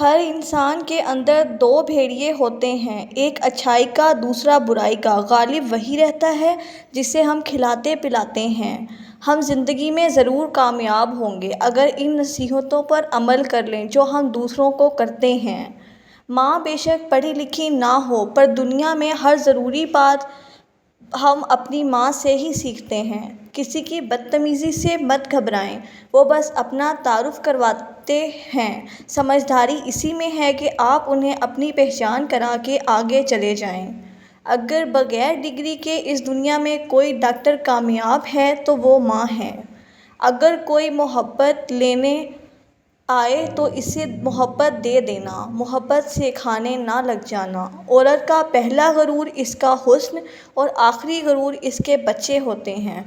ہر انسان کے اندر دو بھیڑیے ہوتے ہیں، ایک اچھائی کا، دوسرا برائی کا۔ غالب وہی رہتا ہے جسے ہم کھلاتے پلاتے ہیں۔ ہم زندگی میں ضرور کامیاب ہوں گے اگر ان نصیحتوں پر عمل کر لیں جو ہم دوسروں کو کرتے ہیں۔ ماں بے شک پڑھی لکھی نہ ہو، پر دنیا میں ہر ضروری بات ہم اپنی ماں سے ہی سیکھتے ہیں۔ کسی کی بدتمیزی سے مت گھبرائیں، وہ بس اپنا تعارف کرواتے ہیں۔ سمجھداری اسی میں ہے کہ آپ انہیں اپنی پہچان کرا کے آگے چلے جائیں۔ اگر بغیر ڈگری کے اس دنیا میں کوئی ڈاکٹر کامیاب ہے تو وہ ماں ہے۔ اگر کوئی محبت لینے آئے تو اسے محبت دے دینا، محبت سے کھانے نہ لگ جانا۔ عورت کا پہلا غرور اس کا حسن اور آخری غرور اس کے بچے ہوتے ہیں۔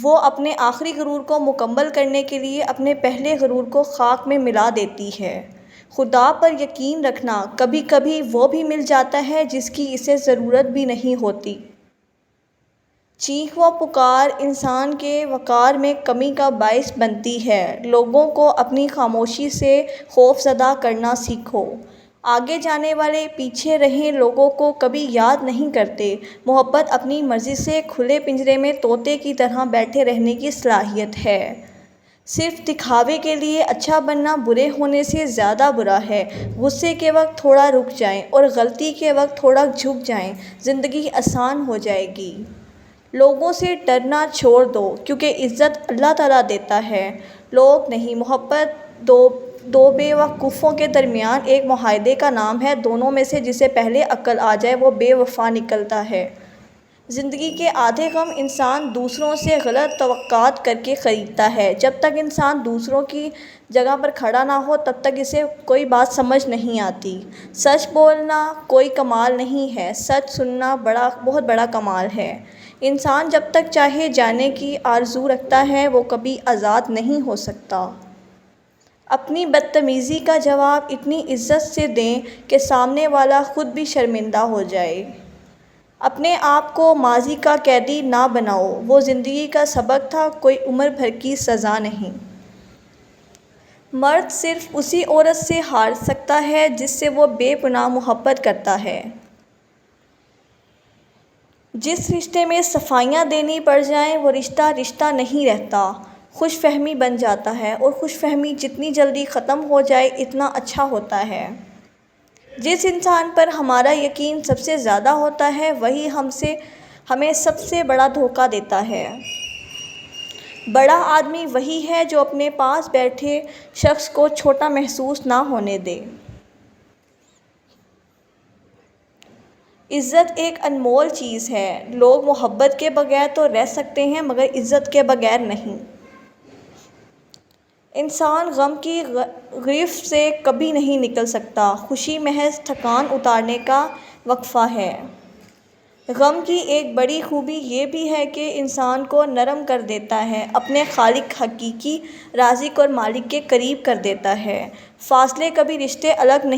وہ اپنے آخری غرور کو مکمل کرنے کے لیے اپنے پہلے غرور کو خاک میں ملا دیتی ہے۔ خدا پر یقین رکھنا، کبھی کبھی وہ بھی مل جاتا ہے جس کی اسے ضرورت بھی نہیں ہوتی۔ چیخ و پکار انسان کے وقار میں کمی کا باعث بنتی ہے۔ لوگوں کو اپنی خاموشی سے خوفزدہ کرنا سیکھو۔ آگے جانے والے پیچھے رہے لوگوں کو کبھی یاد نہیں کرتے۔ محبت اپنی مرضی سے کھلے پنجرے میں طوطے کی طرح بیٹھے رہنے کی صلاحیت ہے۔ صرف دکھاوے کے لیے اچھا بننا برے ہونے سے زیادہ برا ہے۔ غصے کے وقت تھوڑا رک جائیں اور غلطی کے وقت تھوڑا جھک جائیں، زندگی آسان ہو جائے گی۔ لوگوں سے ڈرنا چھوڑ دو، کیونکہ عزت اللہ تعالیٰ دیتا ہے، لوگ نہیں۔ محبت دو بے وقوفوں کے درمیان ایک معاہدے کا نام ہے، دونوں میں سے جسے پہلے عقل آ جائے وہ بے وفا نکلتا ہے۔ زندگی کے آدھے غم انسان دوسروں سے غلط توقعات کر کے خریدتا ہے۔ جب تک انسان دوسروں کی جگہ پر کھڑا نہ ہو تب تک اسے کوئی بات سمجھ نہیں آتی۔ سچ بولنا کوئی کمال نہیں ہے، سچ سننا بہت بڑا کمال ہے۔ انسان جب تک چاہے جانے کی آرزو رکھتا ہے وہ کبھی آزاد نہیں ہو سکتا۔ اپنی بدتمیزی کا جواب اتنی عزت سے دیں کہ سامنے والا خود بھی شرمندہ ہو جائے۔ اپنے آپ کو ماضی کا قیدی نہ بناؤ، وہ زندگی کا سبق تھا، کوئی عمر بھر کی سزا نہیں۔ مرد صرف اسی عورت سے ہار سکتا ہے جس سے وہ بے پناہ محبت کرتا ہے۔ جس رشتے میں صفائیاں دینی پڑ جائیں وہ رشتہ نہیں رہتا، خوش فہمی بن جاتا ہے، اور خوش فہمی جتنی جلدی ختم ہو جائے اتنا اچھا ہوتا ہے۔ جس انسان پر ہمارا یقین سب سے زیادہ ہوتا ہے وہی ہمیں سب سے بڑا دھوکہ دیتا ہے۔ بڑا آدمی وہی ہے جو اپنے پاس بیٹھے شخص کو چھوٹا محسوس نہ ہونے دے۔ عزت ایک انمول چیز ہے۔ لوگ محبت کے بغیر تو رہ سکتے ہیں مگر عزت کے بغیر نہیں۔ انسان غم کی گرفت سے کبھی نہیں نکل سکتا، خوشی محض تھکان اتارنے کا وقفہ ہے۔ غم کی ایک بڑی خوبی یہ بھی ہے کہ انسان کو نرم کر دیتا ہے، اپنے خالق حقیقی، رازق اور مالک کے قریب کر دیتا ہے۔ فاصلے کبھی رشتے الگ نہیں